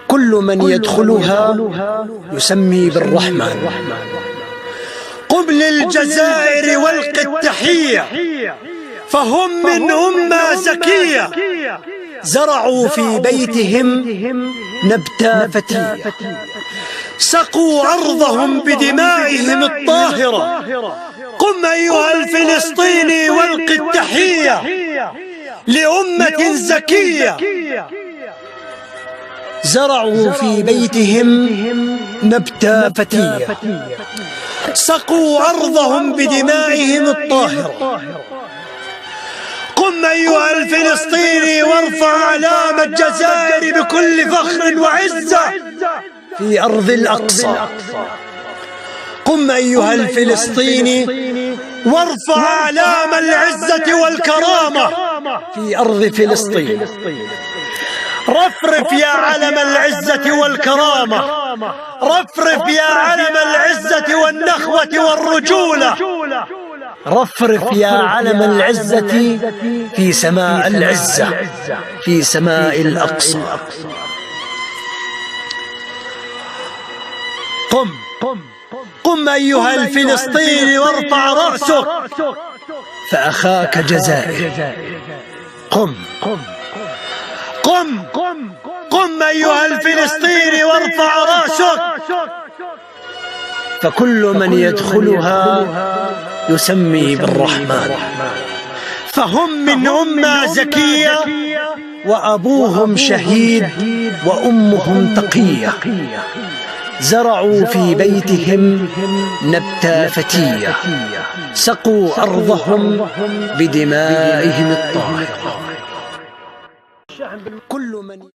كل من يدخلها يسمي بالرحمن. قم للجزائر والق التحية، فهم من أمة زكية. زرعوا في بيتهم نبت فتية، سقوا أرضهم بدمائهم الطاهرة. قم أيها الفلسطيني والق التحية لأمة زكية. زرعوا في بيتهم نبت فتية، سقوا أرضهم بدمائهم الطاهرة. قم أيها الفلسطيني وارفع علام الجزائر بكل فخر وعزة في أرض الأقصى. قم أيها الفلسطيني وارفع علام العزة والكرامة في أرض فلسطين. رفرف يا علم العزة والكرامة، رفرف يا علم العزة والنخوة والرجولة. رفرف يا علم العزة في سماء العزة، في سماء الأقصى. قم أيها الفلسطيني وارفع رأسك، فأخاك جزائر. قم أيها الفلسطيني وارفع رأسك، فكل من يدخلها يسمي بالرحمن. فهم من أمة زكية، وأبوهم شهيد وأمهم تقية. زرعوا في بيتهم نبت فتية، سقوا أرضهم بدمائهم الطاهرة.